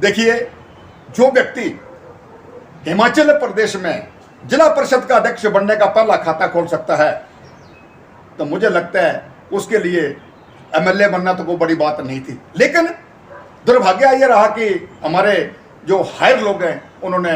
देखिए, जो व्यक्ति हिमाचल प्रदेश में जिला परिषद का अध्यक्ष बनने का पहला खाता खोल सकता है, तो मुझे लगता है उसके लिए एमएलए बनना तो कोई बड़ी बात नहीं थी। लेकिन दुर्भाग्य ये रहा कि हमारे जो हायर लोग हैं उन्होंने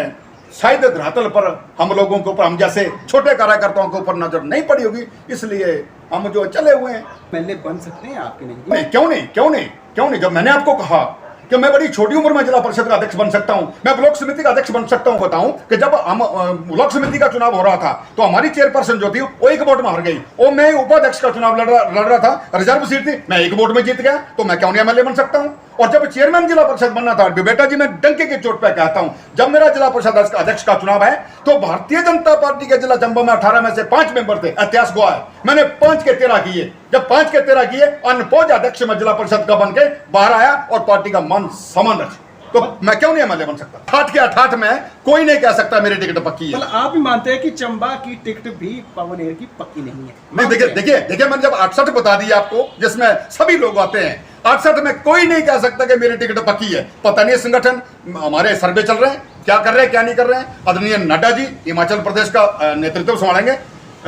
शायद धरातल पर हम लोगों के ऊपर, हम जैसे छोटे कार्यकर्ताओं के ऊपर नजर नहीं पड़ी होगी, इसलिए हम जो चले हुए हैं। एमएलए बन सकते हैं आपके नहीं, क्यों नहीं। जब मैंने आपको कहा कि मैं बड़ी छोटी उम्र में जिला परिषद का अध्यक्ष बन सकता हूं, मैं ब्लॉक समिति का अध्यक्ष बन सकता हूं, बताऊं कि जब हम ब्लॉक समिति का चुनाव हो रहा था तो हमारी चेयरपर्सन जो थी वो एक वोट में हार गई, और मैं उपाध्यक्ष का चुनाव लड़ रहा था, रिजर्व सीट थी, मैं एक वोट में जीत गया, तो मैं क्यों नहीं एमएलए बन सकता हूं। और जब चेयरमैन जिला परिषद बनना था, बेटा जी मैं डंके की चोट पे कहता हूं, जब मेरा जिला परिषद अध्यक्ष का चुनाव है तो भारतीय जनता पार्टी के जिला चंबा में 18 में से 5 मेंबर थे, इतिहास गवाह है, मैंने 5 के 13 किए। जब 5 के 13 किए, अनपोज अध्यक्ष में जिला परिषद का बन के बाहर आया और पार्टी का मान सम्मान रखा, तो मैं क्यों नहीं एमएलए बन सकता। 68 के 68 में कोई नहीं कह सकता मेरी टिकट पक्की है। आप भी मानते हैं कि चंबा की टिकट भी पवन एयर की पक्की नहीं है? नहीं, देखिए मैंने जब 68 बता दिया आपको, जिसमें सभी लोग आते हैं, 68 में कोई नहीं कह सकता कि मेरी टिकट पक्की है। पता नहीं संगठन हमारे सर्वे चल रहे हैं, क्या कर रहे हैं क्या नहीं कर रहे हैं। आदरणीय नड्डा जी हिमाचल प्रदेश का नेतृत्व संभालेंगे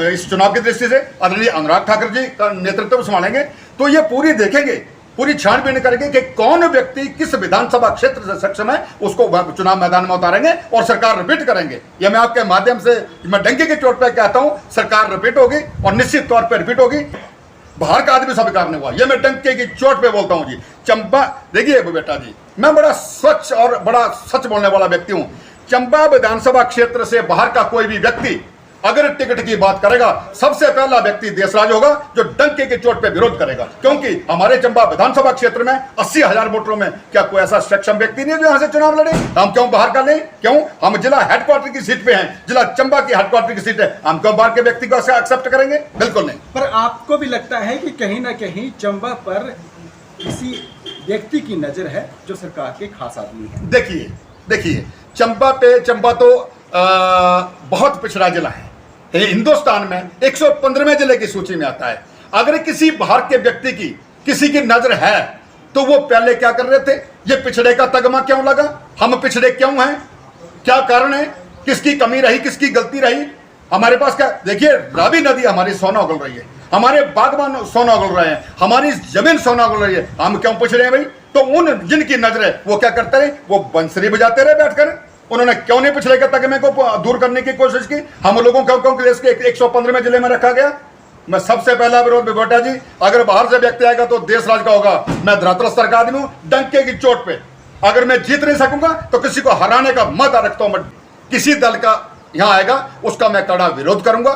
इस चुनाव की दृष्टि से, आदरणीय अनुराग ठाकुर जी का नेतृत्व संभालेंगे, तो ये पूरी देखेंगे, पूरी छानबीन करेंगे कि कौन व्यक्ति किस विधानसभा क्षेत्र से सक्षम है, उसको चुनाव मैदान में उतारेंगे और सरकार रिपीट करेंगे। यह मैं आपके माध्यम से, मैं डंके की चोट पर कहता हूं, सरकार रिपीट होगी और निश्चित तौर पर रिपीट होगी। बाहर का आदमी स्वीकार नहीं हुआ, ये मैं डंके की चोट पे बोलता हूं जी। चंबा, देखिए बेटा जी, मैं बड़ा स्वच्छ और बड़ा सच बोलने वाला व्यक्ति हूं। चंबा विधानसभा क्षेत्र से बाहर का कोई भी व्यक्ति अगर टिकट की बात करेगा, सबसे पहला व्यक्ति देशराज होगा जो डंके की चोट पे विरोध करेगा, क्योंकि हमारे चंबा विधानसभा क्षेत्र में 80,000 वोटरों में क्या कोई ऐसा सक्षम व्यक्ति नहीं है जो यहां से चुनाव लड़े। हम क्यों बाहर का लें? क्यों? हम जिला हेडक्वार्टर की सीट पे हैं, जिला चंबा की हेडक्वार्टर की सीट है, हम क्यों बाहर के व्यक्ति को एक्सेप्ट करेंगे? बिल्कुल नहीं। पर आपको भी लगता है कि कहीं ना कहीं चंबा पर किसी व्यक्ति की नजर है जो सरकार के खास आदमी है? देखिए चंबा तो बहुत पिछड़ा जिला है, हिंदुस्तान में 115वें जिले की सूची में आता है। अगर किसी बाहर के व्यक्ति की किसी की नजर है तो वो पहले क्या कर रहे थे? ये पिछड़े का तगमा क्यों लगा? हम पिछड़े क्यों हैं? क्या कारण है? किसकी कमी रही, किसकी गलती रही? हमारे पास क्या, देखिए रावी नदी हमारी सोना उगल रही है, हमारे बागबान सोना उगल रहे हैं, हमारी जमीन सोना उगल रही है, हम क्यों पिछड़े हैं भाई? तो उन जिनकी नजर है वो क्या करते रहे? वो बंसरी बजाते रहे बैठकर। उन्होंने क्यों नहीं पिछड़े के तगमे को दूर करने की कोशिश की? हम लोगों को देश के 115वें जिले में रखा गया। मैं सबसे पहला विरोध बेटा जी, अगर बाहर से व्यक्ति आएगा तो देश राज का होगा। मैं धरातल स्तर का आदमी हूं, डंके की चोट पे अगर मैं जीत नहीं सकूंगा तो किसी को हराने का मत रखता हूं। मैं किसी दल का यहां आएगा उसका मैं कड़ा विरोध करूंगा।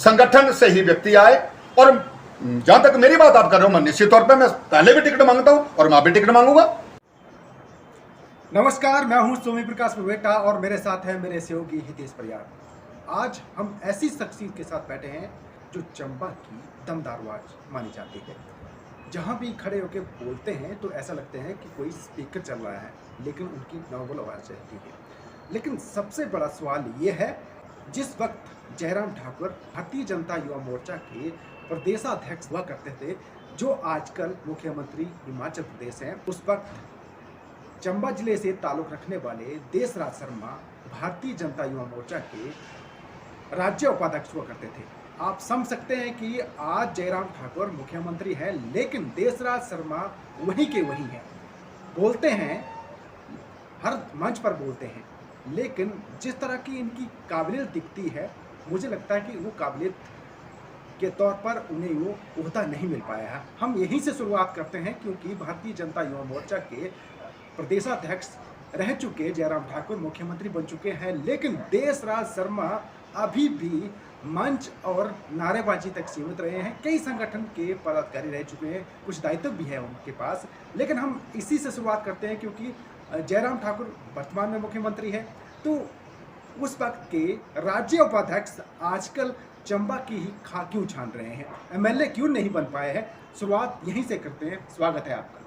संगठन से ही व्यक्ति आए, और जहां तक मेरी बात आप कर रहे हो, मैं निश्चित तौर पर मैं पहले भी टिकट मांगता हूं और मैं भी टिकट मांगूंगा। नमस्कार, मैं हूं सोमी प्रकाश बेटा और मेरे साथ है मेरे सहयोगी हितेश परियार। आज हम ऐसी शख्सियत के साथ बैठे हैं जो चंबा की दमदार आवाज मानी जाती है। जहां भी खड़े होकर बोलते हैं तो ऐसा लगता है कि कोई स्पीकर चल रहा है, लेकिन उनकी नॉर्मल आवाज़ रहती है। लेकिन सबसे बड़ा सवाल ये है, जिस वक्त जयराम ठाकुर भारतीय जनता युवा मोर्चा के प्रदेशाध्यक्ष हुआ करते थे, जो आजकल मुख्यमंत्री हिमाचल प्रदेश हैं, उस वक्त चंबा जिले से ताल्लुक रखने वाले देशराज शर्मा भारतीय जनता युवा मोर्चा के राज्य उपाध्यक्ष हुआ करते थे। आप समझ सकते हैं कि आज जयराम ठाकुर मुख्यमंत्री हैं, लेकिन देशराज शर्मा वहीं के वहीं हैं, बोलते हैं, हर मंच पर बोलते हैं, लेकिन जिस तरह की इनकी काबिलियत दिखती है, मुझे लगता है कि वो काबिलियत के तौर पर उन्हें वो ओहदा नहीं मिल पाया है। हम यहीं से शुरुआत करते हैं, क्योंकि भारतीय जनता युवा मोर्चा के प्रदेशाध्यक्ष रह चुके जयराम ठाकुर मुख्यमंत्री बन चुके हैं, लेकिन देशराज शर्मा अभी भी मंच और नारेबाजी तक सीमित रहे हैं। कई संगठन के पदाधिकारी रह चुके हैं, कुछ दायित्व भी है उनके पास, लेकिन हम इसी से शुरुआत करते हैं, क्योंकि जयराम ठाकुर वर्तमान में मुख्यमंत्री है, तो उस वक्त के राज्य उपाध्यक्ष आजकल चंबा की ही खा क्यों छान रहे हैं, एमएलए क्यों नहीं बन पाए हैं? शुरुआत यहीं से करते हैं। स्वागत है आपका।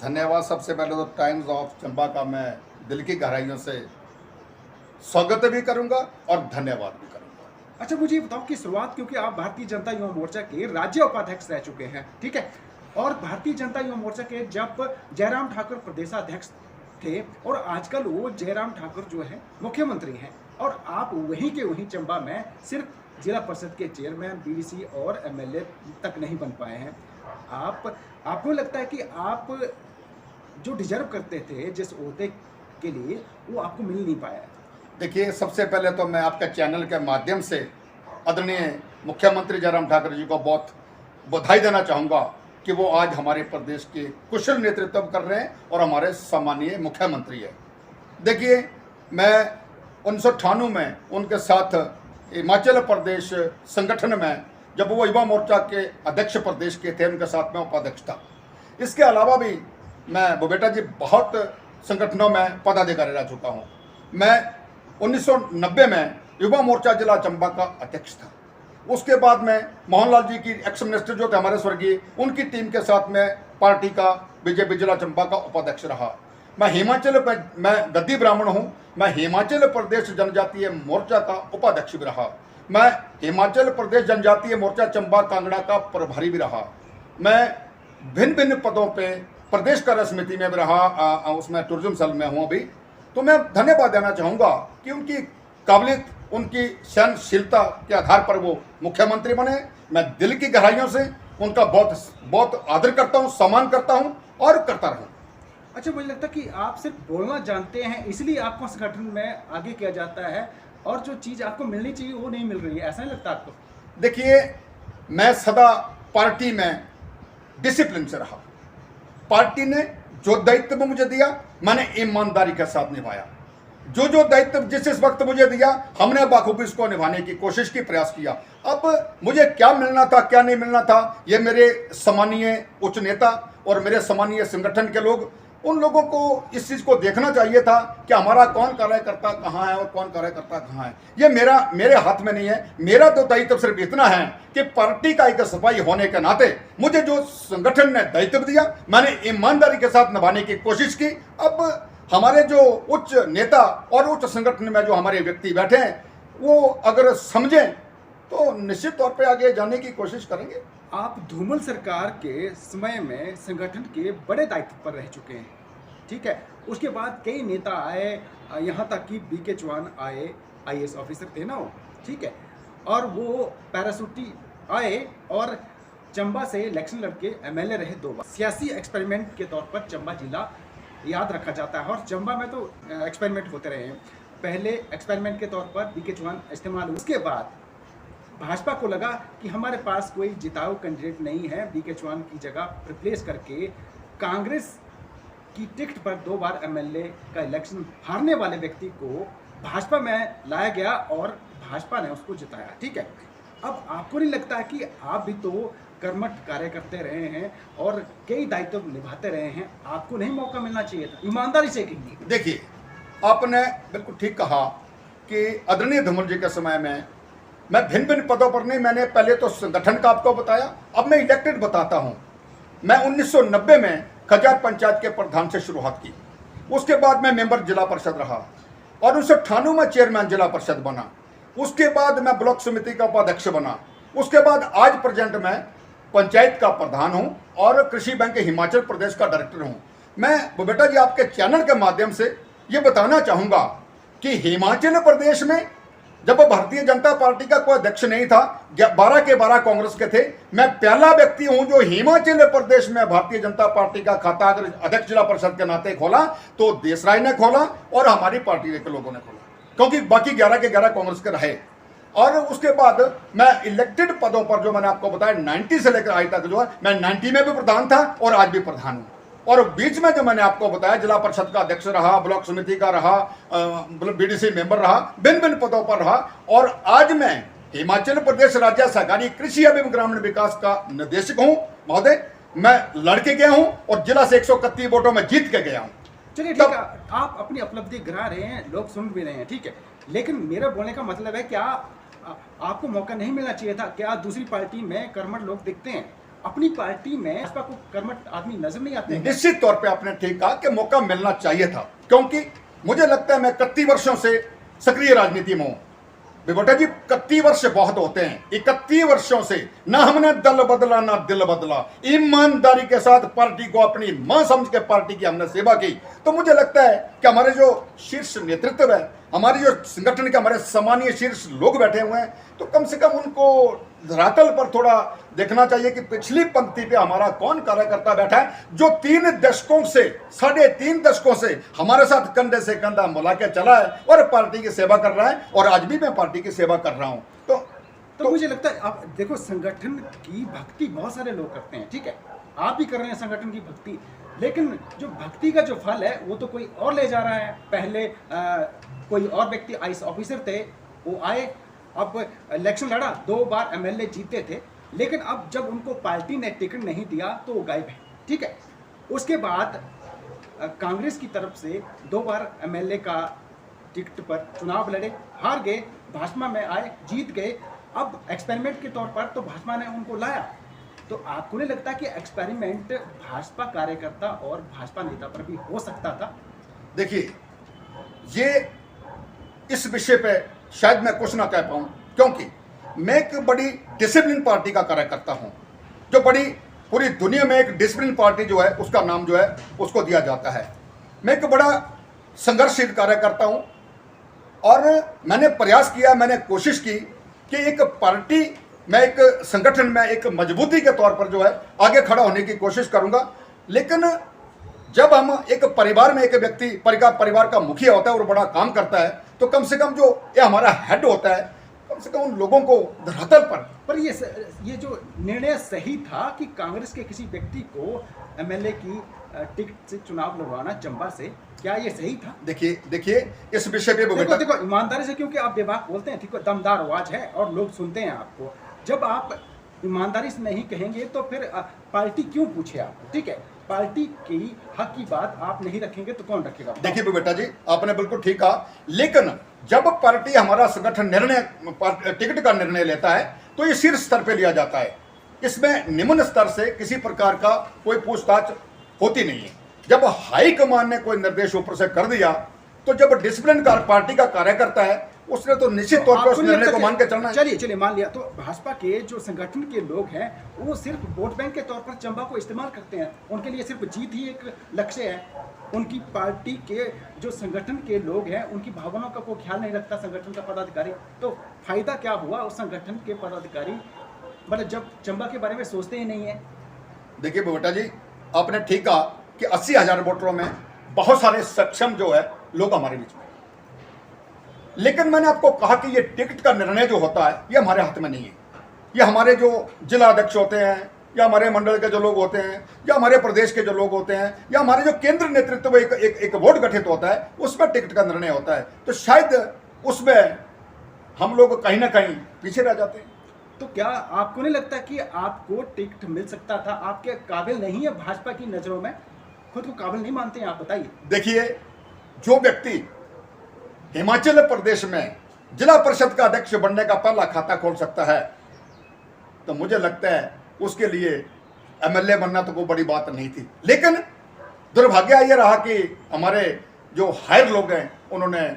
धन्यवाद। सबसे पहले तो टाइम्स ऑफ चंबा का मैं दिल की गहराइयों से स्वागत भी करूंगा और धन्यवाद भी करूंगा। अच्छा, मुझे बताओ कि शुरुआत, क्योंकि आप भारतीय जनता युवा मोर्चा के राज्य उपाध्यक्ष रह चुके हैं, ठीक है, और भारतीय जनता युवा मोर्चा के जब जयराम ठाकुर प्रदेशाध्यक्ष थे और आजकल वो जयराम ठाकुर जो है मुख्यमंत्री हैं और आप वहीं के वहीं चंबा में सिर्फ जिला परिषद के चेयरमैन, बीडीसी और एमएलए तक नहीं बन पाए हैं। आपको लगता है कि आप जो डिजर्व करते थे जिस ओहदे के लिए वो आपको मिल नहीं पाया? देखिए, सबसे पहले तो मैं आपके चैनल के माध्यम से आदरणीय मुख्यमंत्री जयराम ठाकुर जी को बहुत बधाई देना चाहूँगा कि वो आज हमारे प्रदेश के कुशल नेतृत्व कर रहे हैं और हमारे सम्मानीय मुख्यमंत्री है। देखिए, मैं 1998 में उनके साथ हिमाचल प्रदेश संगठन में, जब वो युवा मोर्चा के अध्यक्ष प्रदेश के थे, उनके साथ में उपाध्यक्ष था। इसके अलावा भी मैं बेटा जी बहुत संगठनों में पदाधिकारी रह चुका हूँ। मैं 1990 में युवा मोर्चा जिला चंबा का अध्यक्ष था। उसके बाद में मोहनलाल जी की एक्स मिनिस्टर जो थे हमारे स्वर्गीय, उनकी टीम के साथ में पार्टी का बीजेपी जिला चंबा का उपाध्यक्ष रहा। मैं गद्दी ब्राह्मण हूँ। मैं हिमाचल प्रदेश जनजातीय मोर्चा का उपाध्यक्ष भी रहा। मैं हिमाचल प्रदेश जनजातीय मोर्चा चंबा कांगड़ा का प्रभारी भी रहा। मैं भिन्न भिन्न पदों पे प्रदेश कार्य समिति में भी रहा, उसमें टूरिज्म सेल में हूँ अभी। तो मैं धन्यवाद देना चाहूँगा कि उनकी काबिलियत, उनकी सहनशीलता के आधार पर वो मुख्यमंत्री बने। मैं दिल की गहराइयों से उनका बहुत बहुत आदर करता हूँ, सम्मान करता हूँ और करता रहूँ। अच्छा, मुझे लगता है कि आप सिर्फ बोलना जानते हैं, इसलिए आपको संगठन में आगे किया जाता है और जो चीज़ आपको मिलनी चाहिए वो नहीं मिल रही है, ऐसा नहीं लगता आपको? देखिए, मैं सदा पार्टी में डिसिप्लिन से रहा। पार्टी ने जो दायित्व मुझे दिया, मैंने ईमानदारी के साथ निभाया। जो दायित्व जिस वक्त मुझे दिया, हमने बाखूबी इसको निभाने की कोशिश की, प्रयास किया। अब मुझे क्या मिलना था, क्या नहीं मिलना था, ये मेरे सम्मानीय उच्च नेता और मेरे सम्मानीय संगठन के लोग, उन लोगों को इस चीज़ को देखना चाहिए था कि हमारा कौन कार्यकर्ता कहाँ है और कौन कार्यकर्ता कहाँ है। ये मेरे हाथ में नहीं है। मेरा तो दायित्व सिर्फ इतना है कि पार्टी का एक सिपाही होने के नाते मुझे जो संगठन ने दायित्व दिया, मैंने ईमानदारी के साथ निभाने की कोशिश की। अब हमारे जो उच्च नेता और उच्च संगठन में जो हमारे व्यक्ति बैठे हैं, वो अगर समझें तो निश्चित तौर पे आगे जाने की कोशिश करेंगे। आप धूमल सरकार के समय में संगठन के बड़े दायित्व पर रह चुके हैं, ठीक है। उसके बाद कई नेता आए, यहाँ तक कि बीके चौहान आए, आईएएस ऑफिसर थे ना वो, ठीक है, और वो पैराशूटी आए और चंबा से इलेक्शन लड़के एमएलए रहे 2 बार। सियासी एक्सपेरिमेंट के तौर पर चंबा जिला याद रखा जाता है और चंबा में तो एक्सपेरिमेंट होते रहे हैं। पहले एक्सपेरिमेंट के तौर पर बीके चौहान इस्तेमाल हुए, उसके बाद भाजपा को लगा कि हमारे पास कोई जिताऊ कैंडिडेट नहीं है, बीके चौहान की जगह रिप्लेस करके कांग्रेस की टिकट पर 2 बार एमएलए का इलेक्शन हारने वाले व्यक्ति को भाजपा में लाया गया और भाजपा ने उसको जिताया, ठीक है। अब आपको नहीं लगता है कि आप भी तो कर्मठ कार्य करते रहे हैं और कई दायित्व निभाते रहे हैं, आपको नहीं मौका मिलना चाहिए था? ईमानदारी से कहिए। देखिए, आपने बिल्कुल ठीक कहा कि आदरणीय धूमल जी के समय में मैं भिन्न भिन्न पदों पर नहीं, मैंने पहले तो संगठन का आपको बताया, अब मैं इलेक्टेड बताता हूं। मैं 1990 में खजार पंचायत के प्रधान से शुरुआत की। उसके बाद मैं मेंबर जिला परिषद रहा और 1998 में चेयरमैन जिला परिषद बना। उसके बाद मैं ब्लॉक समिति का उपाध्यक्ष बना। उसके बाद आज प्रेजेंट में पंचायत का प्रधान हूं और कृषि बैंक हिमाचल प्रदेश का डायरेक्टर हूं। मैं बेटा जी आपके चैनल के माध्यम से ये बताना चाहूँगा कि हिमाचल प्रदेश में जब भारतीय जनता पार्टी का कोई अध्यक्ष नहीं था, 12 के 12 कांग्रेस के थे, मैं पहला व्यक्ति हूं जो हिमाचल प्रदेश में भारतीय जनता पार्टी का खाता अगर अध्यक्ष जिला परिषद के नाते खोला तो देसराय ने खोला और हमारी पार्टी के लोगों ने खोला, क्योंकि बाकी 11 के 11 कांग्रेस के रहे। और उसके बाद मैं इलेक्टेड पदों पर जो मैंने आपको बताया 90 से लेकर आज तक जो है, मैं 90 में भी प्रधान था और आज भी प्रधान हूँ। और बीच में जो मैंने आपको बताया जिला परिषद का अध्यक्ष रहा, ब्लॉक समिति का रहा, बीडीसी मेंबर रहा, भिन्न भिन्न पदों पर रहा और आज मैं हिमाचल प्रदेश राज्य सहकारी कृषि एवं ग्रामीण विकास का निदेशक हूँ। महोदय, मैं लड़के गया हूँ और जिला से 131 वोटों में जीत के गया हूँ। चलिए ठीक है, आप अपनी उपलब्धि गिरा रहे हैं, लोग सुन भी रहे हैं, ठीक है, लेकिन मेरा बोलने का मतलब है क्या आपको मौका नहीं मिलना चाहिए था? क्या दूसरी पार्टी में कर्मठ लोग दिखते हैं, अपनी पार्टी में भाजपा को कर्मठ आदमी नजर नहीं आते? निश्चित तौर पे आपने ठीक कहा कि मौका मिलना चाहिए था, क्योंकि मुझे लगता है मैं 31 वर्षों से सक्रिय राजनीति में हूँ बेटा जी 31 वर्ष बहुत होते हैं। 31 वर्षों से ना हमने दल बदला ना दिल बदला, ईमानदारी के साथ पार्टी को अपनी मां समझ के पार्टी की हमने सेवा की। तो मुझे लगता है कि हमारे जो शीर्ष नेतृत्व है, हमारे जो संगठन के हमारे सम्मानीय शीर्ष लोग बैठे हुए हैं, तो कम से कम उनको धरातल पर थोड़ा देखना चाहिए कि पिछली पंक्ति पे हमारा कौन कार्यकर्ता बैठा है जो 3 दशकों से 3.5 दशकों से हमारे साथ कंधे से कंधा मिला के चला है और पार्टी की सेवा कर रहा है, और आज भी मैं पार्टी की सेवा कर रहा हूं। तो मुझे लगता है, आप देखो, संगठन की भक्ति बहुत सारे लोग करते हैं, ठीक है, आप भी कर रहे हैं संगठन की भक्ति, लेकिन जो भक्ति का जो फल है वो तो कोई और ले जा रहा है। पहले कोई और व्यक्ति आईएएस ऑफिसर थे, वो आए, अब इलेक्शन लड़ा, 2 बार एमएलए जीते थे, लेकिन अब जब उनको पार्टी ने टिकट नहीं दिया तो वो गायब है, ठीक है। उसके बाद कांग्रेस की तरफ से 2 बार एमएलए का टिकट पर चुनाव लड़े, हार गए, भाजपा में आए, जीत गए। अब एक्सपेरिमेंट के तौर पर तो भाजपा ने उनको लाया। तो आपको नहीं लगता कि एक्सपेरिमेंट भाजपा कार्यकर्ता और भाजपा नेता पर भी हो सकता था? देखिए, ये इस विषय पे शायद मैं कुछ ना कह पाऊं, क्योंकि मैं एक बड़ी डिसिप्लिन पार्टी का कार्यकर्ता हूं, जो बड़ी पूरी दुनिया में एक डिसिप्लिन पार्टी जो है उसका नाम जो है उसको दिया जाता है। मैं एक बड़ा संघर्षशील कार्यकर्ता हूं, और मैंने प्रयास किया, मैंने कोशिश की कि एक पार्टी, मैं एक संगठन में एक मजबूती के तौर पर जो है आगे खड़ा होने की कोशिश करूंगा। लेकिन जब हम एक परिवार में एक व्यक्ति परिवार का मुखिया होता है और बड़ा काम करता है, तो कम से कम जो ये हमारा हेड होता है, कम से कम उन लोगों को धरातल पर ये जो निर्णय सही था कि कांग्रेस के किसी व्यक्ति को एमएलए की टिकट से चुनाव लड़वाना चंबा से, क्या ये सही था? देखिए इस विषय पे देखो ईमानदारी से, क्योंकि आप बेबाक बोलते हैं, ठीक है, दमदार आवाज है और लोग सुनते हैं आपको। जब आप ईमानदारी से नहीं कहेंगे तो फिर पार्टी क्यों पूछे आपको, ठीक है? पार्टी की हक की बात आप नहीं रखेंगे तो कौन रखेगा? देखिए बेटा जी, आपने बिल्कुल ठीक कहा, लेकिन जब पार्टी हमारा संगठन टिकट का निर्णय लेता है तो ये शीर्ष स्तर पे लिया जाता है। इसमें निम्न स्तर से किसी प्रकार का कोई पूछताछ होती नहीं है। जब हाईकमान ने कोई निर्देश ऊपर से कर दिया, तो जब डिसिप्लिन का पार्टी का कार्यकर्ता है, उसने तो निश्चित तौर पर उस निर्णय को मान के चलना है। चलिए मान लिया, तो भाजपा के जो संगठन के लोग हैं वो सिर्फ वोट बैंक के तौर पर चंबा को इस्तेमाल करते हैं, उनके लिए सिर्फ जीत ही एक लक्ष्य है। उनकी पार्टी के जो संगठन के लोग हैं उनकी भावनाओं का कोई ख्याल नहीं रखता संगठन का पदाधिकारी। तो फायदा क्या हुआ उस संगठन के पदाधिकारी, मतलब जब चंबा के बारे में सोचते ही नहीं है। देखिए बेटा जी, आपने ठीक कहा कि 80,000 वोटरों में बहुत सारे सक्षम जो है लोग हमारे बीच में, लेकिन मैंने आपको कहा कि ये टिकट का निर्णय जो होता है ये हमारे हाथ में नहीं है। ये हमारे जो जिला अध्यक्ष होते हैं, या हमारे मंडल के जो लोग होते हैं, या हमारे प्रदेश के जो लोग होते हैं, या हमारे जो केंद्र नेतृत्व एक बोर्ड गठित होता है, उसमें टिकट का निर्णय होता है। तो शायद उसमें हम लोग कहीं ना कहीं पीछे रह जाते हैं। तो क्या आपको नहीं लगता कि आपको टिकट मिल सकता था? आपके काबिल नहीं है भाजपा की नजरों में, खुद को काबिल नहीं मानते हैं आप, बताइए। देखिए, जो व्यक्ति हिमाचल प्रदेश में जिला परिषद का अध्यक्ष बनने का पहला खाता खोल सकता है, तो मुझे लगता है उसके लिए एमएलए बनना तो कोई बड़ी बात नहीं थी। लेकिन दुर्भाग्य ये रहा कि हमारे जो हायर लोग हैं उन्होंने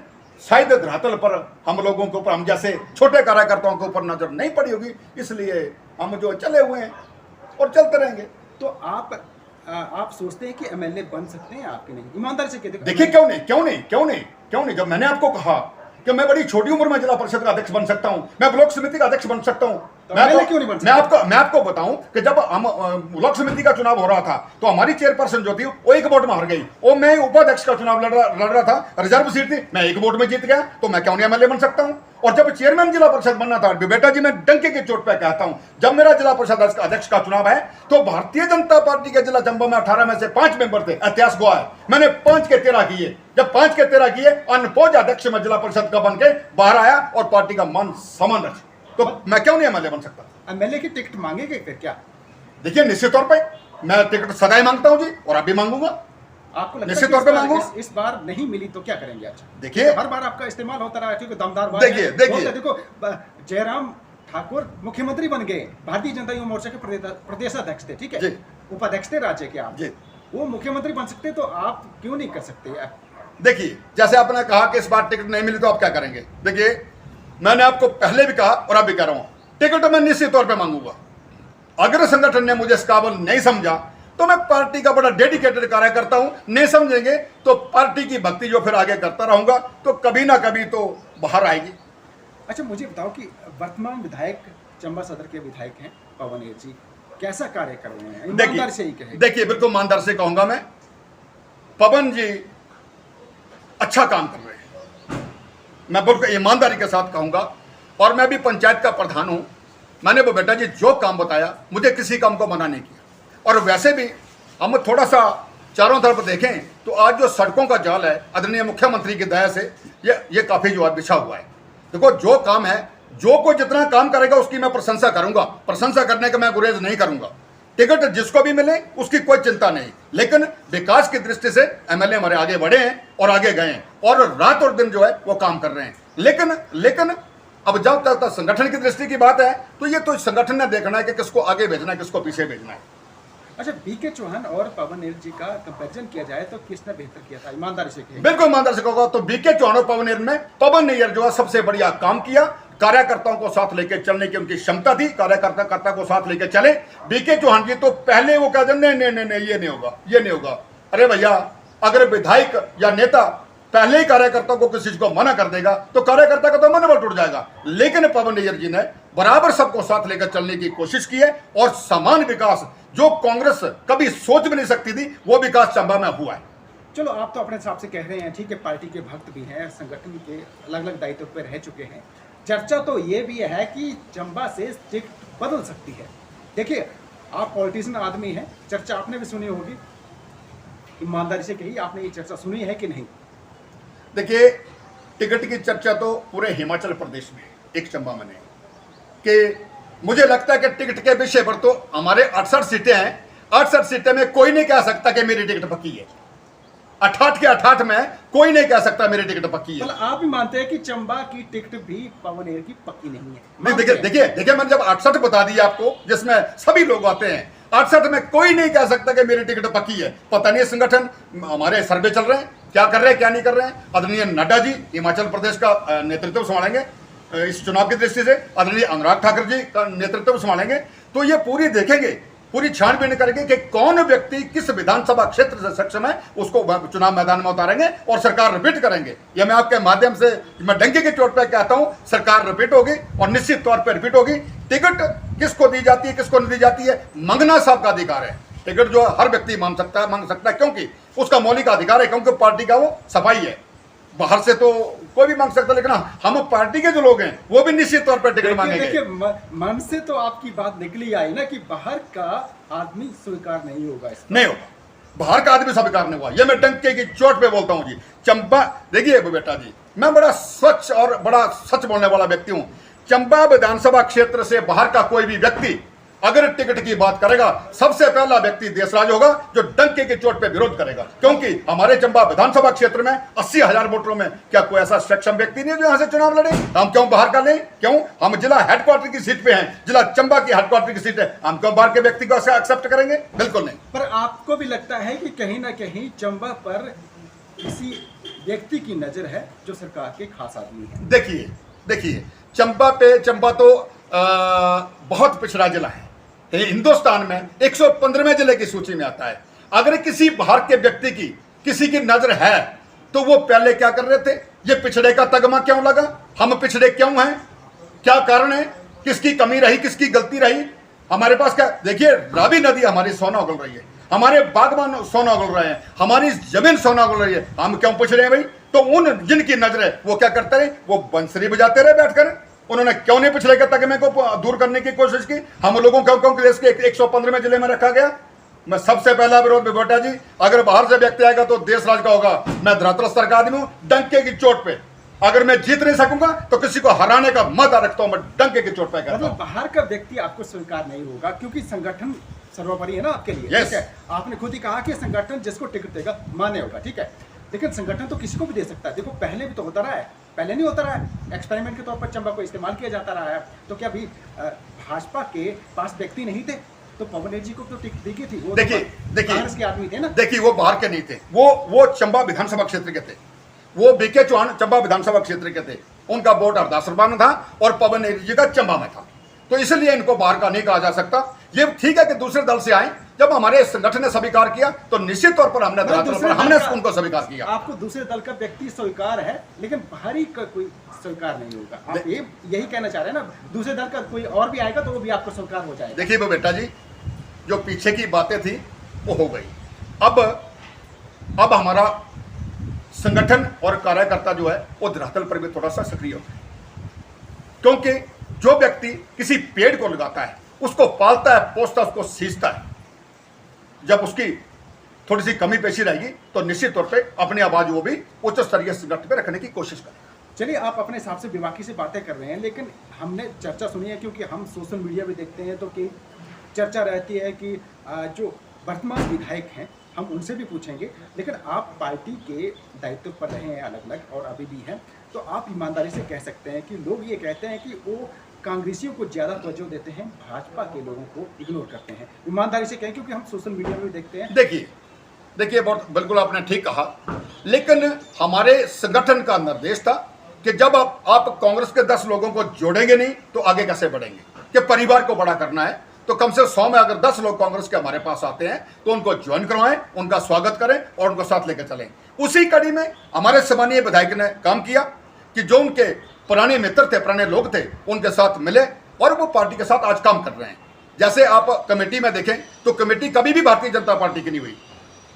शायद धरातल पर हम लोगों के ऊपर, हम जैसे छोटे कार्यकर्ताओं के ऊपर नजर नहीं पड़ी होगी, इसलिए हम जो चले हुए हैं और चलते रहेंगे। तो आप सोचते हैं कि एमएलए बन सकते हैं? आपके नहीं, ईमानदारी से कहते। देखिए, क्यों नहीं, जब मैंने आपको कहा कि मैं बड़ी छोटी उम्र में जिला परिषद का अध्यक्ष बन सकता हूं, मैं ब्लॉक समिति का अध्यक्ष बन सकता हूं, तो क्यों नहीं बन सकता? मैं आपको बताऊं कि जब हम ब्लॉक समिति का चुनाव हो रहा था तो हमारी चेयरपर्सन जो थी वो 1 वोट में हार गई, और मैं उपाध्यक्ष का चुनाव लड़ रहा था, रिजर्व सीट थी, मैं 1 वोट में जीत गया, तो मैं क्यों नहीं एमएलए बन सकता हूं? और जब चेयरमैन जिला परिषद बनना था, बेटा जी मैं डंके की चोट पे कहता हूं, जब मेरा जिला परिषद अध्यक्ष का चुनाव है तो भारतीय जनता पार्टी के जिला चंबा में 18 में से 5 मेंबर थे, इतिहास गवाह है, मैंने 5 के 13 किए। जब 5 के 13 किए, अनपोज अध्यक्ष में जिला परिषद का बन के बाहर आया और पार्टी का मान सम्मान रखा, तो मैं क्यों नहीं एमएलए बन सकता? एमएलए की टिकट मांगेंगे फिर क्या? देखिए, निश्चित तौर पे मैं टिकट सदा ही मांगता हूं जी, और अभी मांगूंगा। आपको लगता निश्चित है तौर पे मांगूंगा। इस बार नहीं मिली तो क्या करेंगे? अच्छा, देखिए, हर बार आपका इस्तेमाल होता रहा, क्योंकि दमदार बात देखिए देखो, जयराम ठाकुर मुख्यमंत्री बन गए, भारतीय जनता युवा मोर्चा के प्रदेश अध्यक्ष थे, ठीक है, उपाध्यक्ष थे राज्य के आप, वो मुख्यमंत्री बन सकते, तो आप क्यों नहीं कर सकते? देखिए, जैसे आपने कहा कि इस बार टिकट नहीं मिली तो आप क्या करेंगे? देखिए, मैंने आपको पहले भी कहा और अब भी कह रहा हूं, टिकट मैं निश्चित तौर पे मांगूंगा। अगर संगठन ने मुझे इस काबिल नहीं समझा तो मैं पार्टी का बड़ा डेडिकेटेड कार्यकर्ता हूं, नहीं समझेंगे तो पार्टी की भक्ति जो फिर आगे करता रहूंगा, तो कभी ना कभी तो बाहर आएगी। अच्छा, मुझे बताओ कि वर्तमान विधायक चंबा सदर के विधायक हैं पवन एर जी, कैसा कार्य कर रहे हैं? ईमानदारी से ही कहें। देखिए बिल्कुल ईमानदार से कहूंगा मैं, पवन जी अच्छा काम कर रहे हैं, मैं बिल्कुल ईमानदारी के साथ कहूंगा। और मैं भी पंचायत का प्रधान हूं, मैंने वो बेटा जी जो काम बताया, मुझे किसी काम को मना नहीं किया। और वैसे भी हम थोड़ा सा चारों तरफ देखें तो आज जो सड़कों का जाल है, आदरणीय मुख्यमंत्री की दया से ये काफी जो है बिछा हुआ है। देखो जो काम है, जो कोई जितना काम करेगा उसकी मैं प्रशंसा करूंगा, प्रशंसा करने का मैं गुरेज नहीं करूंगा। टिकट जिसको भी मिले उसकी कोई चिंता नहीं, लेकिन विकास की दृष्टि से एमएलए हमारे आगे बढ़े हैं और आगे गए हैं और रात और दिन जो है वो काम कर रहे हैं। लेकिन अब जब तक संगठन की दृष्टि की बात है तो ये तो संगठन ने देखना है कि किसको आगे भेजना है, किसको पीछे भेजना है। अच्छा, बीके चौहान और पवन एर जी का कंपैरिजन किया जाए तो किसने बेहतर किया था? ईमानदारी से कहिए। बिल्कुल ईमानदारी से कहूंगा तो बीके चौहान और पवन एर में पवन एर जो है सबसे बढ़िया काम किया। कार्यकर्ताओं को साथ लेकर चलने की उनकी क्षमता थी, कार्यकर्ता को साथ लेकर चले। बीके चौहान जी तो पहले वो कहते नहीं ये नहीं होगा, ये नहीं होगा। अरे भैया, अगर विधायक या नेता पहले ही कार्यकर्ताओं को किसी चीज को मना कर देगा तो कार्यकर्ता का तो मनोबल टूट जाएगा। लेकिन पवन एर जी ने बराबर सबको साथ लेकर चलने की कोशिश की है और समान विकास जो कांग्रेस कभी सोच भी नहीं सकती थी, वो विकास चंबा में हुआ है। चलो, आप तो अपने हिसाब से कह रहे हैं, ठीक है, पार्टी के भक्त भी हैं, संगठन के अलग अलग दायित्व पर रह चुके हैं। चर्चा तो ये भी है कि चंबा से टिकट बदल सकती है। देखिए, आप पॉलिटिशियन आदमी हैं, चर्चा आपने भी सुनी होगी, ईमानदारी से कहिए, आपने ये चर्चा सुनी है कि नहीं? देखिए, टिकट की चर्चा तो पूरे हिमाचल प्रदेश में, एक चंबा में नहीं, कि मुझे लगता है कि टिकट के विषय पर तो हमारे 68 सीटें हैं, 68 सीटें में कोई नहीं कह सकता कि मेरी टिकट पक्की है। 68 के 68 में कोई नहीं कह सकता मेरी टिकट पक्की है। मतलब आप भी मानते हैं कि चंबा की टिकट भी पवन एर की पक्की नहीं है? नहीं, देखिए मैंने जब 68 बता दिया आपको, जिसमें सभी लोग आते हैं, 68 में कोई नहीं कह सकता कि मेरी टिकट पक्की है। पता नहीं संगठन हमारे सर्वे चल रहे हैं, क्या कर रहे हैं क्या नहीं कर रहे हैं। आदरणीय नड्डा जी हिमाचल प्रदेश का नेतृत्व संभालेंगे इस चुनाव की दृष्टि से, आदरणीय अनुराग ठाकुर जी का नेतृत्व संभालेंगे। तो ये पूरी देखेंगे, पूरी छानबीन करेंगे कि कौन व्यक्ति किस विधानसभा क्षेत्र से सक्षम है, उसको चुनाव मैदान में उतारेंगे और सरकार रिपीट करेंगे। यह मैं आपके माध्यम से, मैं डंके की चोट पर कहता हूं, सरकार रिपीट होगी और निश्चित तौर पर रिपीट होगी। टिकट किसको दी जाती है, किसको नहीं दी जाती है, मंगना साहब का अधिकार है। टिकट जो हर व्यक्ति मांग सकता है, क्योंकि उसका मौलिक अधिकार है, क्योंकि पार्टी का वो सफाई है। बाहर से तो कोई भी मांग सकता है, लेकिन हम पार्टी के जो लोग हैं वो भी निश्चित तौर पर टिकट मांगेंगे। देखिए, मन से तो आपकी बात निकली आई ना कि बाहर का आदमी स्वीकार नहीं होगा, नहीं होगा, बाहर का आदमी स्वीकार नहीं हुआ। ये मैं डंके की चोट पे बोलता हूं जी। चंबा, देखिए बेटा जी, मैं बड़ा स्वच्छ और बड़ा सच बोलने वाला व्यक्ति हूं। चंबा विधानसभा क्षेत्र से बाहर का कोई भी व्यक्ति अगर टिकट की बात करेगा, सबसे पहला व्यक्ति देशराज होगा जो डंके की चोट पे विरोध करेगा। क्योंकि हमारे चंबा विधानसभा क्षेत्र में 80,000 वोटरों में क्या कोई ऐसा सक्षम व्यक्ति नहीं है जो यहां से चुनाव लड़े? हम क्यों बाहर का लें? क्यों? हम जिला हेडक्वार्टर की सीट पे हैं, जिला चंबा की हेडक्वार्टर की सीट है, हम क्यों बाहर के व्यक्ति को एक्सेप्ट करेंगे? बिल्कुल नहीं। पर आपको भी लगता है कि कहीं ना कहीं चंबा पर किसी व्यक्ति की नजर है जो सरकार के खास आदमी है? देखिए चंबा तो बहुत पिछड़ा जिला है, हिंदुस्तान में 115वें जिले की सूची में आता है। अगर किसी बाहर के व्यक्ति की किसी की नजर है तो वो पहले क्या कर रहे थे? ये पिछड़े का तगमा क्यों लगा? हम पिछड़े क्यों हैं? क्या कारण है? किसकी कमी रही, किसकी गलती रही? हमारे पास क्या, देखिए रावी नदी हमारी सोना उगल रही है, हमारे बागबान सोना उगल रहे हैं, हमारी जमीन सोना उगल रही है, हम क्यों पिछड़े हैं भाई? तो उन जिनकी नजर है वो क्या करते रहे? वो बंसरी बजाते रहे बैठकर। उन्होंने क्यों नहीं पिछड़े के तगमे को दूर करने की कोशिश की? हम लोगों को देश के 115वें जिले में रखा गया। मैं सबसे पहला विरोध बेटा जी, अगर बाहर से व्यक्ति आएगा तो देश राज का होगा। मैं धरातल स्तर का आदमी हूं, डंके की चोट पे अगर मैं जीत नहीं सकूंगा तो किसी को हराने का मत रखता हूं, मैं डंके की चोट पे कहता हूं। मतलब बाहर का व्यक्ति आपको स्वीकार नहीं होगा क्योंकि संगठन सर्वोपरि है ना आपके लिए। ठीक है, आपने खुद ही कहा कि संगठन जिसको टिकट देगा मान्य होगा, ठीक है, लेकिन संगठन तो किसी को भी दे सकता है। देखो पहले भी तो होता रहा है, पहले नहीं होता रहा है, एक्सपेरिमेंट के तौर पर चंबा को इस्तेमाल किया जाता रहा है। तो क्या अभी भाजपा के पास व्यक्ति नहीं थे तो पवन एर जी को तो टिकट दी गई थी? वो देखिए कांग्रेस के आदमी थे ना। देखिए वो बाहर के नहीं थे, वो चंबा विधानसभा क्षेत्र के थे, वो बीके चौहान चंबा विधानसभा क्षेत्र के थे। उनका वोट हरदासपुर में था और पवन नेगी जी का चंबा में था। तो इसलिए इनको बाहर का नहीं कहा जा सकता। ये ठीक है कि दूसरे दल से आए, जब हमारे संगठन ने स्वीकार किया तो निश्चित तौर पर हमने उनको स्वीकार किया। आपको दूसरे दल का व्यक्ति स्वीकार है, लेकिन बाहरी का कोई स्वीकार नहीं होगा। आप यही कहना चाह रहे हैं ना, दूसरे दल का कोई और भी आएगा तो वो भी आपको स्वीकार हो जाएगा। देखिए वो बेटा जी, जो पीछे की बातें थी वो हो गई। अब हमारा संगठन और कार्यकर्ता जो है वो धरातल पर भी थोड़ा सा सक्रिय हो गए, क्योंकि जो व्यक्ति किसी पेड़ को लगाता है, उसको पालता है, पोसता है, उसको सींचता है, जब उसकी थोड़ी सी कमी पेशी रहेगी तो निश्चित तौर पे अपनी आवाज वो भी उच्च स्तरीय संगठन पे रखने की कोशिश करें। चलिए, आप अपने हिसाब से बेबाकी से बातें कर रहे हैं, लेकिन हमने चर्चा सुनी है, क्योंकि हम सोशल मीडिया भी देखते हैं तो कि चर्चा रहती है कि जो वर्तमान विधायक हैं हम उनसे भी पूछेंगे, लेकिन आप पार्टी के दायित्व पर रहे हैं अलग अलग और अभी भी हैं, तो आप ईमानदारी से कह सकते हैं कि लोग ये कहते हैं कि वो कांग्रेसियों को ज़्यादा तवज्जो देते हैं, भाजपा के लोगों को इग्नोर करते हैं। ईमानदारी से कहें, क्योंकि हम सोशल मीडिया में भी देखते हैं। देखिए बहुत बिल्कुल आपने ठीक कहा, लेकिन हमारे संगठन का निर्देश था कि जब आप कांग्रेस के 10 लोगों को जोड़ेंगे नहीं तो आगे कैसे बढ़ेंगे, कि परिवार को बड़ा करना है। तो कम से 100 में अगर 10 लोग कांग्रेस के हमारे पास आते हैं तो उनको ज्वाइन करवाएं, उनका स्वागत करें और उनको साथ लेकर चलें। उसी कड़ी में हमारे सम्मानीय विधायक ने काम किया कि जो उनके पुराने मित्र थे, पुराने लोग थे, उनके साथ मिले और वो पार्टी के साथ आज काम कर रहे हैं। जैसे आप कमेटी में देखें तो कमेटी कभी भी भारतीय जनता पार्टी की नहीं हुई,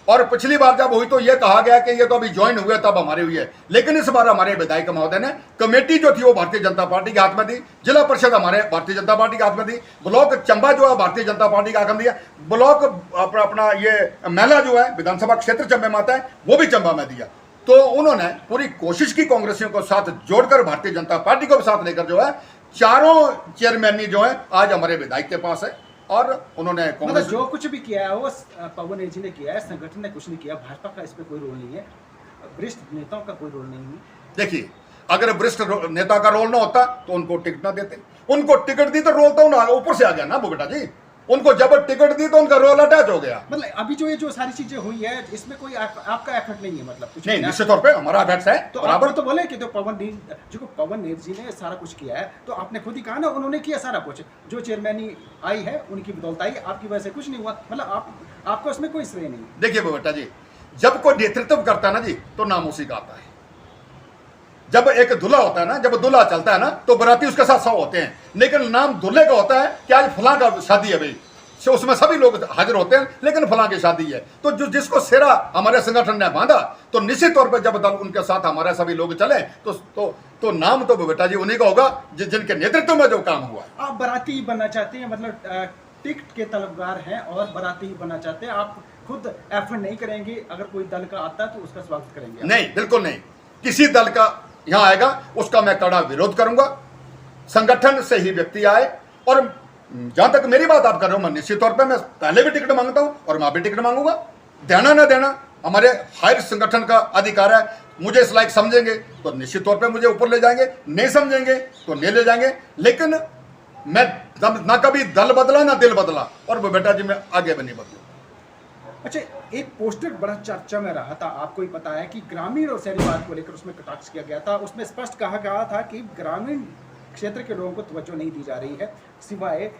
और पिछली बार जब हुई तो ये कहा गया कि ये तो अभी ज्वाइन हुए तब हमारी हुई है, लेकिन इस बार हमारे विधायक महोदय ने कमेटी जो थी वो भारतीय जनता पार्टी के हाथ में दी, जिला परिषद हमारे भारतीय जनता पार्टी के हाथ में दी, ब्लॉक चंबा जो है भारतीय जनता पार्टी के हाथ में दिया, ब्लॉक अपना ये मेला जो है विधानसभा क्षेत्र चंबे में आता है वो भी चंबा में दिया। तो उन्होंने पूरी कोशिश की कांग्रेसियों को साथ जोड़कर भारतीय जनता पार्टी को भी साथ लेकर जो है चारों चेयरमैन जो है आज हमारे विधायक के पास है, और उन्होंने मतलब जो कुछ भी किया है वो पवन नेगी जी ने किया है, संगठन ने कुछ नहीं किया, भाजपा का इसमें कोई रोल नहीं है, वरिष्ठ नेताओं का कोई रोल नहीं है। देखिए, अगर वरिष्ठ नेता का रोल ना होता तो उनको टिकट ना देते, उनको टिकट दी तो रोल तो ऊपर से आ गया ना वो बेटा जी, उनको जब टिकट दी तो उनका रोल अटैच हो गया। मतलब अभी जो ये जो सारी चीजें हुई है इसमें कोई आपका एफर्ट नहीं है, मतलब कुछ नहीं, निश्चित तौर पे हमारा एफर्ट है। तो बराबर तो बोले कि तो पवन नेगी जी ने सारा कुछ किया है, तो आपने खुद ही कहा ना उन्होंने किया सारा कुछ, जो चेयरमैनी आई है उनकी बदौलत आई, आपकी वजह से कुछ नहीं हुआ, मतलब आपको उसमें कोई श्रेय नहीं। देखिए बेटा जी, जब कोई नेतृत्व करता है ना जी तो नाम उसी का आता है। जब एक दूल्हा होता है ना, जब दूल्हा चलता है ना तो बराती उसके साथ 100 होते हैं, लेकिन नाम दूल्हे का होता है कि आज फलां का शादी है भाई, उसमें सभी लोग हाजिर होते हैं लेकिन फलां की शादी है। तो जो जिसको सेरा हमारे संगठन ने बांधा तो निश्चित तौर पर जब दल उनके साथ हमारे सभी लोग चले तो नाम तो बेटा जी उन्हीं का होगा जिनके नेतृत्व में जो काम हुआ। आप बराती बनना चाहते हैं, मतलब टिकट के तलबगार हैं और बराती बनना चाहते हैं, आप खुद एफर्ट नहीं करेंगे, अगर कोई दल का आता है तो उसका स्वागत करेंगे? नहीं, बिल्कुल नहीं। किसी दल का यहाँ आएगा उसका मैं कड़ा विरोध करूंगा। संगठन से ही व्यक्ति आए, और जहां तक मेरी बात आप कर रहे हो, मैं निश्चित तौर पे मैं पहले भी टिकट मांगता हूं और मैं भी टिकट मांगूंगा। देना ना देना हमारे हायर संगठन का अधिकार है। मुझे इस लायक समझेंगे तो निश्चित तौर पे मुझे ऊपर ले जाएंगे, नहीं समझेंगे तो नहीं ले जाएंगे, लेकिन मैं ना कभी दल बदला ना दिल बदला, और वो बेटा जी मैं आगे भी नहीं बदलू। अच्छा, एक पोस्टर बड़ा चर्चा में रहा था, आपको ही पता है कि ग्रामीण और शहरीवाद को लेकर उसमें कटाक्ष किया गया था। उसमें स्पष्ट कहा गया था कि ग्रामीण क्षेत्र के लोगों को तवज्जो नहीं दी जा रही है सिवाय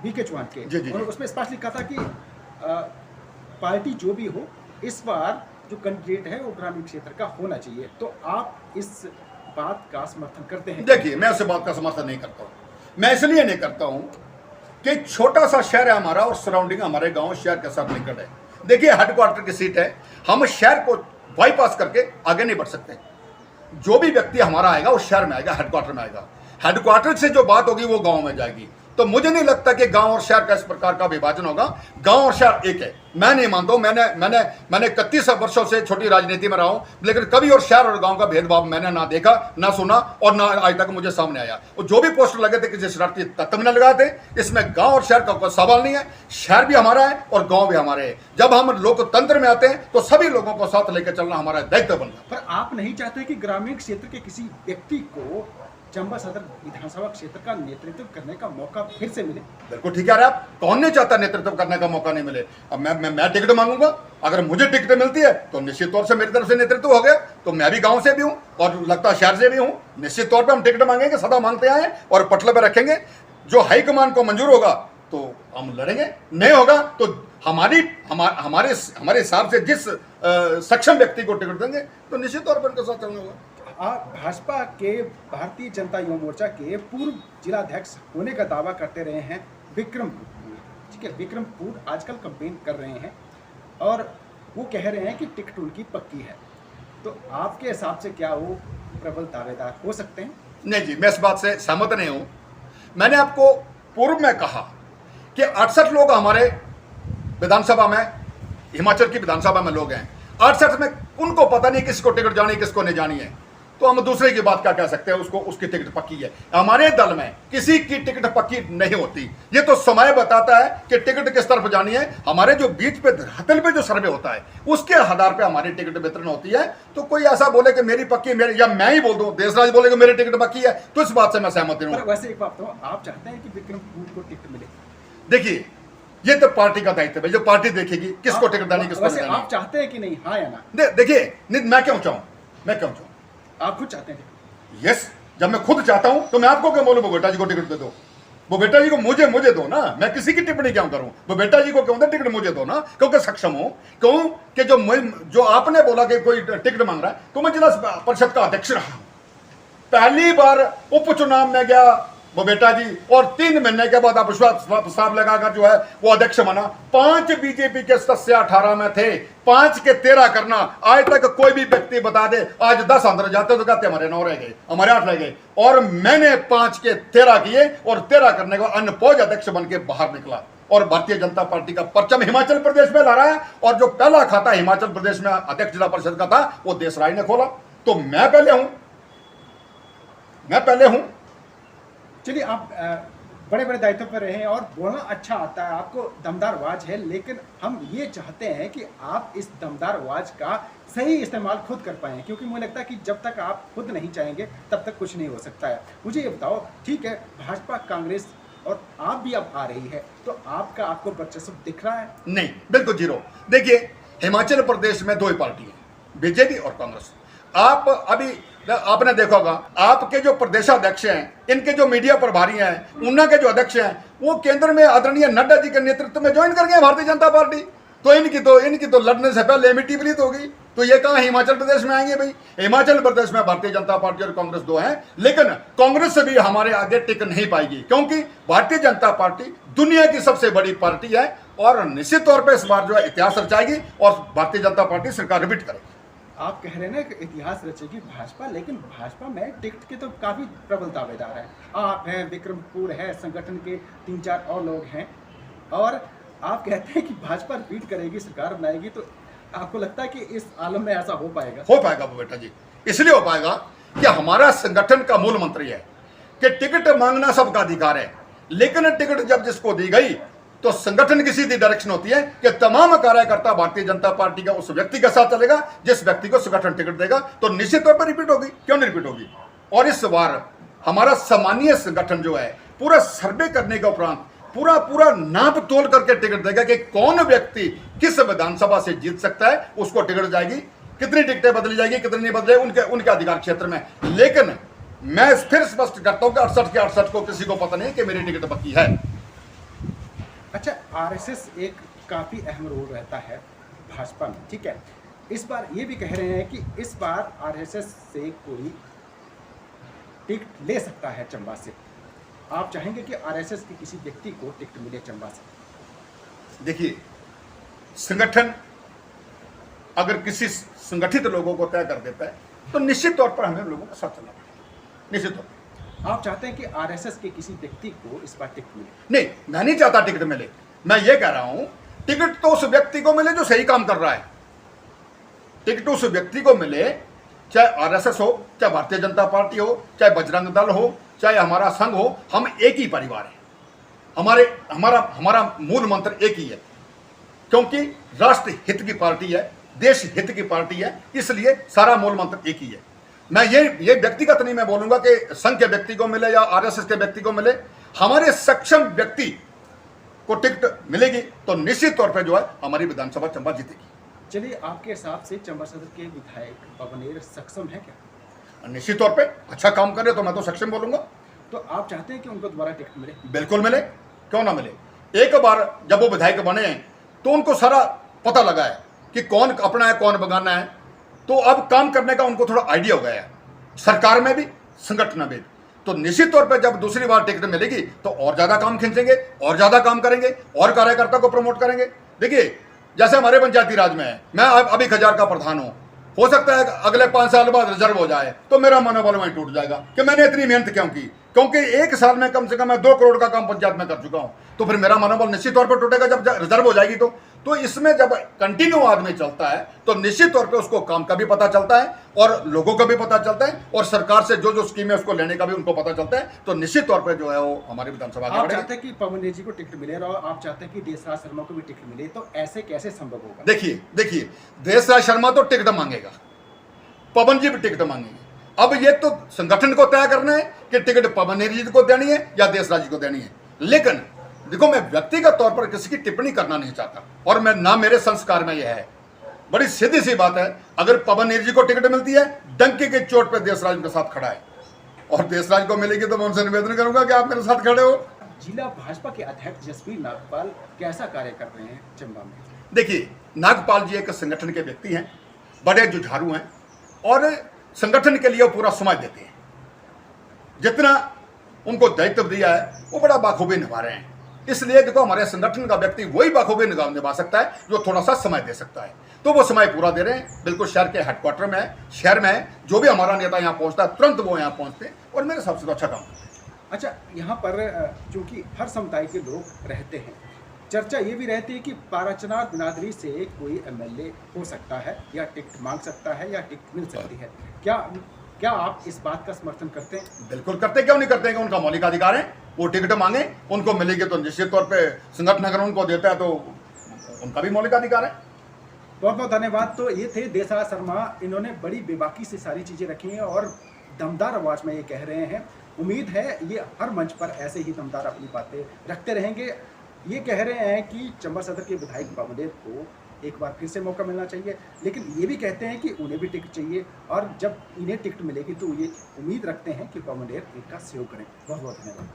बीके चौहान के। और उसमें स्पष्ट लिखा था कि पार्टी जो भी हो इस बार जो कैंडिडेट है वो ग्रामीण क्षेत्र का होना चाहिए। तो आप इस बात का समर्थन करते हैं? देखिए, मैं उस बात का समर्थन नहीं करता हूँ। मैं इसलिए नहीं करता हूँ कि छोटा सा शहर है हमारा और सराउंडिंग हमारे गांव शहर के साथ निकट है। देखिए, हेडक्वार्टर की सीट है, हम शहर को बाईपास करके आगे नहीं बढ़ सकते। जो भी व्यक्ति हमारा आएगा वो शहर में आएगा, हेडक्वार्टर में आएगा, हेडक्वार्टर से जो बात होगी वो गांव में जाएगी। तो मुझे नहीं लगता कि गांव और शहर का इस प्रकार का विभाजन होगा। गांव और शहर एक है, मैं नहीं मानता हूं। मैंने 31 वर्षों से छोटी राजनीति में रहा हूं, लेकिन कभी और शहर और गांव का भेदभाव मैंने ना देखा, ना सुना, और ना आज तक मुझे सामने आया। और जो भी पोस्टर लगे थे किसी शरारती तत्व ने लगाए थे, इसमें गांव और शहर का कोई सवाल नहीं है। शहर भी हमारा है और गांव भी हमारे है। जब हम लोकतंत्र में आते हैं तो सभी लोगों को साथ लेकर चलना हमारा दायित्व बनता है। पर आप नहीं चाहते कि ग्रामीण क्षेत्र के किसी व्यक्ति को चंबा सदर विधानसभा क्षेत्र का नेतृत्व करने का मौका फिर से मिले? बिल्कुल ठीक है आप, कौन नहीं चाहता नेतृत्व करने का मौका नहीं मिले। अब मैं टिकट मांगूंगा, अगर मुझे टिकट मिलती है तो निश्चित तौर से मेरी तरफ से नेतृत्व हो गया। तो मैं भी गांव से भी हूं और लगता शहर से भी हूं, निश्चित तौर पे हम टिकट मांगेंगे, सदा मांगते आए और पटल पे रखेंगे। जो हाईकमान को मंजूर होगा तो हम लड़ेंगे, नहीं होगा तो हमारे हिसाब से जिस सक्षम व्यक्ति को टिकट देंगे तो निश्चित तौर पर उनके साथ चलना होगा। आप भाजपा के भारतीय जनता युवा मोर्चा के पूर्व जिलाध्यक्ष होने का दावा करते रहे हैं विक्रमपुर, ठीक है, विक्रमपुर आजकल कंपेन कर रहे हैं और वो कह रहे हैं कि टिकट उनकी पक्की है। तो आपके हिसाब से क्या वो प्रबल दावेदार हो सकते हैं? नहीं जी, मैं इस बात से सहमत नहीं हूं। मैंने आपको पूर्व में कहा कि 68 लोग हमारे विधानसभा में, हिमाचल की विधानसभा में लोग हैं, 68 में उनको पता नहीं किसको टिकट जानी किसको नहीं जानी है, तो हम दूसरे की बात क्या कह सकते हैं, उसकी टिकट पक्की है। हमारे दल में किसी की टिकट पक्की नहीं होती, ये तो समय बताता है कि टिकट किस तरफ जानी है। हमारे जो बीच पे धरातल पे जो सर्वे होता है उसके आधार पे हमारी टिकट वितरण होती है। तो कोई ऐसा बोले कि मेरी पक्की मेरी, या मैं ही बोल दूं, देशराज बोले कि मेरी टिकट पक्की है, तो इस बात से मैं सहमत नहीं हूं। वैसे एक बात तो आप चाहते हैं कि विक्रमपुर को टिकट मिले? देखिए, ये तो पार्टी का दायित्व है, जो पार्टी देखेगी किसको टिकट देनी किसको नहीं देनी। आप चाहते हैं कि नहीं, हाँ या ना? देखिए, मैं क्यों चाहूं, आप खुद चाहते हैं? यस, जब मैं खुद चाहता हूं तो मैं आपको क्यों बोलूं वो बेटा जी को टिकट दे दो, वो बेटा जी को मुझे दो ना, मैं किसी की टिप्पणी क्यों करूं, वो बेटा जी को क्यों दे, टिकट मुझे दो ना, क्योंकि सक्षम हूं। क्यों कि जो आपने बोला कि कोई टिकट मांग रहा है, तो मैं जिला परिषद का अध्यक्ष रहा हूं, पहली बार उपचुनाव में गया वो बेटा जी, और 3 महीने के बाद अविश्वास प्रस्ताव लगाकर जो है वो अध्यक्ष बना। 5 बीजेपी के सदस्य 18 में थे, 5 के 13 करना, आज तक कोई भी व्यक्ति बता दे आज 10 अंदर जाते तो कहते हमारे 9 रह गए, हमारे 8 रह गए, और मैंने 5 के 13 किए और 13 करने के बाद अनपौज अध्यक्ष बन के बाहर निकला और भारतीय जनता पार्टी का परचम हिमाचल प्रदेश में ला रहा है। और जो पहला खाता हिमाचल प्रदेश में अध्यक्ष जिला परिषद का था वो देशराज ने खोला। तो मैं पहले हूं। चलिए, आप बड़े बड़े दायित्व पर रहे हैं और बोलना अच्छा आता है, आपको दमदार आवाज है, लेकिन हम ये चाहते हैं कि आप इस दमदार आवाज का सही इस्तेमाल खुद कर पाएं, क्योंकि मुझे लगता है कि जब तक आप खुद नहीं चाहेंगे तब तक कुछ नहीं हो सकता है। मुझे ये बताओ, ठीक है, भाजपा कांग्रेस और आप भी अब आ रही है, तो आपको वर्चस्व दिख रहा है? नहीं, बिल्कुल जीरो। देखिए, हिमाचल प्रदेश में 2 ही पार्टी है, बीजेपी और कांग्रेस। आपने देखा होगा, आपके जो प्रदेशाध्यक्ष हैं, इनके जो मीडिया प्रभारी हैं, उन्ना के जो अध्यक्ष हैं, वो केंद्र में आदरणीय नड्डा जी के नेतृत्व में ज्वाइन कर गए भारतीय जनता पार्टी। तो इनकी तो लड़ने से पहले एमिटी विलीत होगी, तो ये कहां हिमाचल प्रदेश में आएंगे भाई? हिमाचल प्रदेश में भारतीय जनता पार्टी और कांग्रेस 2 हैं, लेकिन कांग्रेस से भी हमारे आगे टिक नहीं पाएगी, क्योंकि भारतीय जनता पार्टी दुनिया की सबसे बड़ी पार्टी है और निश्चित तौर पर इस बार जो है इतिहास रचाएगी और भारतीय जनता पार्टी सरकार रिपीट करेगी। आप कह रहे हैं ना कि इतिहास रचेगी भाजपा, लेकिन भाजपा में टिकट के तो काफी प्रबल दावेदार हैं। आप हैं, विक्रमपुर है, संगठन के 3-4 और लोग हैं, और आप कहते हैं कि भाजपा रिपीट करेगी, सरकार बनाएगी। तो आपको लगता है कि इस आलम में ऐसा हो पाएगा? हो पाएगा वो बेटा जी, इसलिए हो पाएगा कि हमारा संगठन का मूल मंत्र है कि टिकट मांगना सबका अधिकार है, लेकिन टिकट जब जिसको दी गई तो संगठन की सीधी डायरेक्शन होती है कि तमाम कार्यकर्ता भारतीय जनता पार्टी का उस व्यक्ति के साथ चलेगा जिस व्यक्ति को संगठन टिकट देगा, तो निश्चित तौर पर रिपीट होगी, क्यों नहीं रिपीट होगी। और इस बार हमारा सामान्य संगठन जो है पूरा सर्वे करने के उपरांत पूरा नाप तोल करके टिकट देगा कि कौन व्यक्ति किस विधानसभा से जीत सकता है, उसको टिकट जाएगी, कितनी टिकटें बदली जाएगी, कितनी नहीं बदले उनके अधिकार क्षेत्र में। लेकिन मैं फिर स्पष्ट करता हूं कि 68 के 68 को किसी को पता नहीं कि मेरी टिकट पक्की है। अच्छा, आरएसएस एक काफी अहम रोल रहता है भाजपा में, ठीक है। इस बार ये भी कह रहे हैं कि इस बार आरएसएस से कोई टिकट ले सकता है चंबा से। आप चाहेंगे कि आरएसएस के किसी व्यक्ति को टिकट मिले चंबा से? देखिए, संगठन अगर किसी संगठित लोगों को तय कर देता है तो निश्चित तौर पर हमें लोगों का साथ चलना पड़ेगा, निश्चित तौर पर। आप चाहते हैं कि आरएसएस के किसी व्यक्ति को इस बार टिकट मिले? नहीं, मैं नहीं चाहता टिकट मिले। मैं ये कह रहा हूं टिकट तो उस व्यक्ति को मिले जो सही काम कर रहा है। टिकट उस व्यक्ति को मिले, चाहे आरएसएस हो, चाहे भारतीय जनता पार्टी हो, चाहे बजरंग दल हो, चाहे हमारा संघ हो, हम एक ही परिवार है। हमारा मूल मंत्र एक ही है, क्योंकि राष्ट्र हित की पार्टी है, देश हित की पार्टी है, इसलिए सारा मूल मंत्र एक ही है। मैं ये व्यक्तिगत नहीं मैं बोलूंगा कि संघ के व्यक्ति को मिले या आरएसएस के व्यक्ति को मिले, हमारे सक्षम व्यक्ति को टिकट मिलेगी तो निश्चित तौर पे जो है हमारी विधानसभा चंबा जीतेगी। चलिए, आपके हिसाब से चंबा सदर के विधायक पवनेर सक्षम है क्या? निश्चित तौर पे अच्छा काम करे तो मैं तो सक्षम बोलूंगा। तो आप चाहते हैं कि उनको दोबारा टिकट मिले? बिल्कुल मिले, क्यों ना मिले। एक बार जब वो विधायक बने हैं तो उनको सारा पता लगा है कि कौन अपना है कौन बगाना है, तो अब काम करने का उनको थोड़ा आइडिया हो गया है, सरकार में भी संगठन में भी। तो निश्चित तौर पर जब दूसरी बार टिकट मिलेगी तो और ज्यादा काम खींचेंगे, और ज्यादा काम करेंगे, और कार्यकर्ता को प्रमोट करेंगे। देखिए, जैसे हमारे पंचायती राज में है, मैं अभी खजार का प्रधान हूं, हो सकता है अगले 5 साल बाद रिजर्व हो जाए तो मेरा मनोबल वहीं टूट जाएगा कि मैंने इतनी मेहनत क्यों की, क्योंकि 1 साल में कम से कम मैं 2 करोड़ का काम पंचायत में कर चुका हूं। तो फिर मेरा मनोबल निश्चित तौर पर टूटेगा जब रिजर्व हो जाएगी। तो इसमें जब कंटिन्यू आदमी चलता है तो निश्चित तौर पे उसको काम का भी पता चलता है और लोगों का भी पता चलता है और सरकार से जो स्कीम है उसको लेने का भी उनको पता चलता है। तो निश्चित तौर पे जो है वो हमारी विधानसभा आप चाहते हैं कि पवनेर जी को टिकट मिले और आप चाहते हैं कि देशराज शर्मा को भी टिकट मिले, तो ऐसे कैसे संभव होगा? देखिए देशराज शर्मा तो टिकट मांगेगा, पवन जी भी टिकट मांगेंगे। अब ये तो संगठन को तय करना है कि टिकट पवनेर जी को देनी है या देशराज जी को देनी है। लेकिन देखो, मैं व्यक्तिगत तौर पर किसी की टिप्पणी करना नहीं चाहता और मैं ना मेरे संस्कार में यह है। बड़ी सीधी सी बात है, अगर पवनेर जी को टिकट मिलती है, डंके के चोट पर देशराज के साथ खड़ा है और देशराज को मिलेगी तो मैं उनसे निवेदन करूंगा कि आप मेरे साथ खड़े हो। जिला भाजपा के अध्यक्ष जसवीर नागपाल कैसा कार्य कर रहे हैं चंबा में? देखिए, नागपाल जी एक संगठन के व्यक्ति हैं, बड़े जुझारू हैं और संगठन के लिए वो पूरा समय देते हैं। जितना उनको दायित्व दिया है वो बड़ा बाखूबी निभा रहे हैं। इसलिए देखो, हमारे संगठन का व्यक्ति वही बाखूबी निभा सकता है जो थोड़ा सा समय दे सकता है, तो वो समय पूरा दे रहे हैं। बिल्कुल शहर के हेडक्वार्टर में है, शहर में है, जो भी हमारा नेता यहाँ पहुँचता है तुरंत वो यहाँ पहुँचते हैं और मेरे हिसाब से तो अच्छा काम करते हैं। अच्छा, यहाँ पर चूंकि हर समुदाय के लोग रहते हैं, चर्चा ये भी रहती है कि पाराचनार बिरादरी से कोई एमएलए हो सकता है या टिकट मांग सकता है या टिकट मिल सकती है। क्या आप इस बात का समर्थन करते हैं? बिल्कुल करते, क्यों नहीं करते हैं? उनका मौलिक अधिकार है, वो टिकट मांगे, उनको मिलेगी तो निश्चित तौर पे संगठन अगर उनको देता है तो उनका भी मौलिक अधिकार है। बहुत बहुत धन्यवाद। तो ये थे देशराज शर्मा, इन्होंने बड़ी बेबाकी से सारी चीज़ें रखी हैं और दमदार आवाज़ में ये कह रहे हैं। उम्मीद है ये हर मंच पर ऐसे ही दमदार अपनी बातें रखते रहेंगे। ये कह रहे हैं कि चंबा सदर के विधायक पवनेर को एक बार फिर से मौका मिलना चाहिए, लेकिन ये भी कहते हैं कि उन्हें भी टिकट चाहिए और जब इन्हें टिकट मिलेगी तो ये उम्मीद रखते हैं कि पवनेर इनका सहयोग करें। बहुत बहुत धन्यवाद।